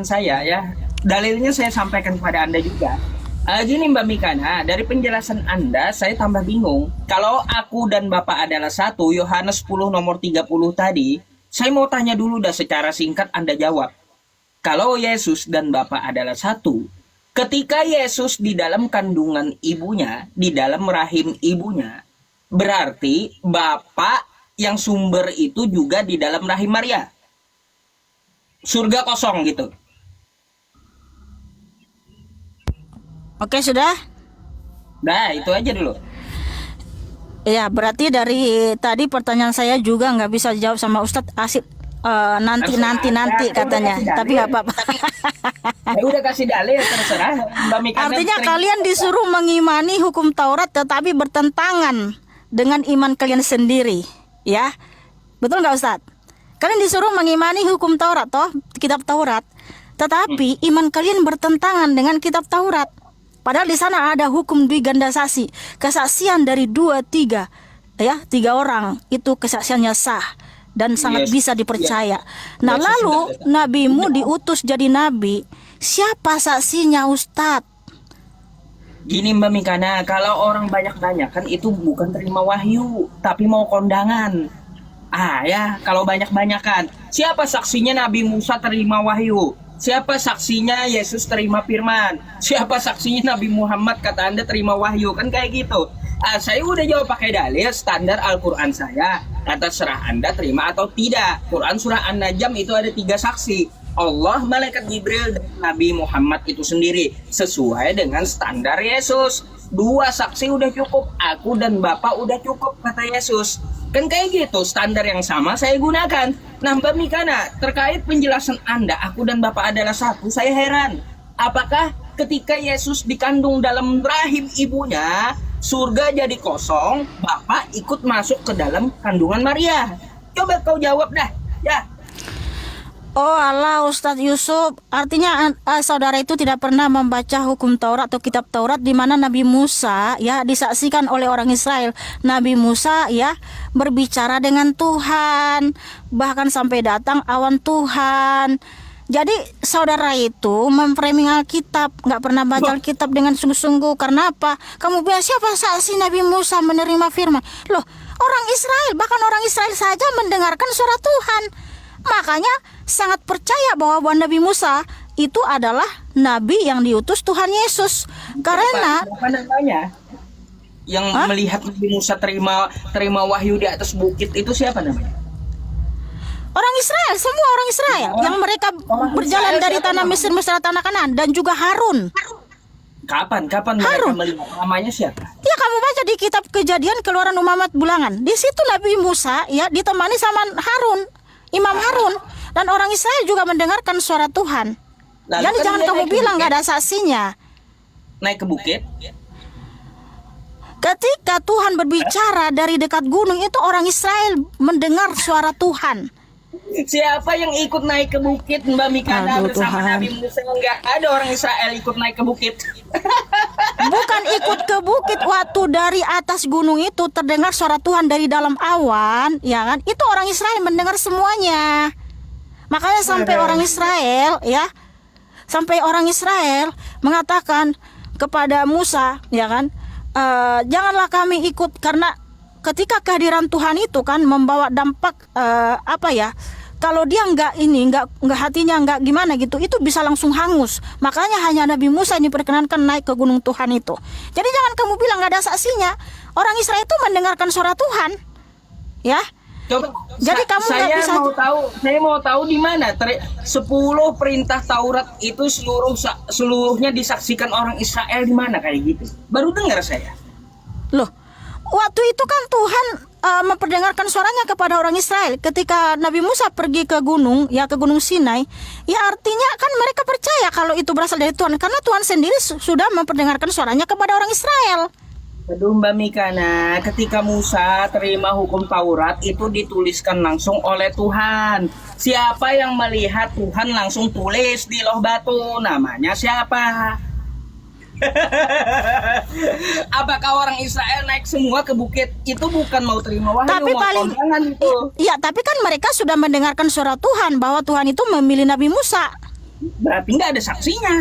saya ya, dalilnya saya sampaikan kepada Anda juga. Gini Mbak Mikana, dari penjelasan Anda saya tambah bingung. Kalau aku dan Bapak adalah satu, Yohanes 10 nomor 30 tadi, saya mau tanya dulu dah secara singkat Anda jawab. Kalau Yesus dan Bapak adalah satu, ketika Yesus di dalam kandungan ibunya, di dalam rahim ibunya, berarti Bapak yang sumber itu juga di dalam rahim Maria. Surga kosong gitu. Oke, sudah? Nah, itu aja dulu. Ya, berarti dari tadi pertanyaan saya juga nggak bisa jawab sama Ustadz Asyid. Nanti katanya. Tapi nggak apa-apa. Ya udah kasih dalil terserah. Mbak Mikana Artinya kalian disuruh mengimani hukum Taurat tetapi bertentangan dengan iman kalian sendiri. Ya, betul nggak Ustadz? Kalian disuruh mengimani hukum Taurat, toh kitab Taurat. Tetapi iman kalian bertentangan dengan kitab Taurat. Padahal di sana ada hukum digandasasi, kesaksian dari 2-3, ya 3 orang itu kesaksiannya sah dan sangat bisa dipercaya. Nah lalu nabimu diutus jadi nabi, siapa saksinya Ustadz? Gini Mbak Mikana, kalau orang banyak-banyak kan itu bukan terima wahyu, tapi mau kondangan. Ya, kalau banyak-banyakan, siapa saksinya Nabi Musa terima wahyu? Siapa saksinya Yesus terima firman? Siapa saksinya Nabi Muhammad kata Anda terima wahyu? Kan kayak gitu. Saya udah jawab pakai dalil standar Al-Quran saya. Kata serah Anda terima atau tidak. Quran surah An-Najm itu ada 3 saksi. Allah, malaikat Jibril, dan Nabi Muhammad itu sendiri. Sesuai dengan standar Yesus. 2 saksi udah cukup. Aku dan Bapak udah cukup kata Yesus. Kan kayak gitu, standar yang sama saya gunakan. Nah Mbak Mikana, terkait penjelasan Anda, aku dan Bapak adalah satu, saya heran. Apakah ketika Yesus dikandung dalam rahim ibunya, surga jadi kosong, Bapak ikut masuk ke dalam kandungan Maria? Coba kau jawab dah, ya. Oh Allah Ustadz Yusuf, artinya saudara itu tidak pernah membaca hukum Taurat atau kitab Taurat di mana Nabi Musa ya disaksikan oleh orang Israel. Nabi Musa ya berbicara dengan Tuhan, bahkan sampai datang awan Tuhan. Jadi saudara itu memframing Alkitab, nggak pernah baca Alkitab dengan sungguh-sungguh. Karena apa? Kamu bilang siapa saksi Nabi Musa menerima firman? Loh, orang Israel, bahkan orang Israel saja mendengarkan suara Tuhan. Makanya sangat percaya bahwa Nabi Musa itu adalah nabi yang diutus Tuhan Yesus. Karena apa namanya? Yang melihat Nabi Musa terima wahyu di atas bukit itu siapa namanya? orang Israel, semua orang Israel yang mereka berjalan dari tanah Mesir ke tanah Kanaan, dan juga Harun. Kapan mereka melihat, namanya siapa? Ya kamu baca di kitab Kejadian Keluaran Umamat Bulangan. Di situ Nabi Musa ya ditemani sama Harun, Imam Harun, dan orang Israel juga mendengarkan suara Tuhan. Jadi jangan kamu bilang nggak ada saksinya. Naik ke bukit. Ketika Tuhan berbicara dari dekat gunung itu orang Israel mendengar suara Tuhan. Siapa yang ikut naik ke bukit Mbak Mikana bersama Tuhan. Nabi Musa? Enggak ada orang Israel ikut naik ke bukit. Bukan ikut ke bukit, waktu dari atas gunung itu terdengar suara Tuhan dari dalam awan, ya kan? Itu orang Israel mendengar semuanya. Makanya sampai orang Israel ya, sampai orang Israel mengatakan kepada Musa, ya kan? Janganlah kami ikut, karena ketika kehadiran Tuhan itu kan membawa dampak kalau dia nggak hatinya nggak gimana gitu, itu bisa langsung hangus. Makanya hanya Nabi Musa ini diperkenankan naik ke gunung Tuhan itu. Jadi jangan kamu bilang nggak ada saksinya. Orang Israel itu mendengarkan suara Tuhan, ya. Coba, jadi kamu saya bisa mau tahu di mana 10 perintah Taurat itu seluruhnya disaksikan orang Israel di mana kayak gitu. Baru dengar saya. Loh, waktu itu kan Tuhan memperdengarkan suaranya kepada orang Israel ketika Nabi Musa pergi ke gunung, ya ke Gunung Sinai. Ya artinya kan mereka percaya kalau itu berasal dari Tuhan, karena Tuhan sendiri sudah memperdengarkan suaranya kepada orang Israel. Aduh Mbak Mikana, ketika Musa terima hukum Taurat itu dituliskan langsung oleh Tuhan. Siapa yang melihat Tuhan langsung tulis di loh batu? Namanya siapa? Apakah orang Israel naik semua ke bukit itu bukan mau terima wahyu, tapi mau itu? Iya, tapi kan mereka sudah mendengarkan suara Tuhan bahwa Tuhan itu memilih Nabi Musa. berarti nggak ada saksinya.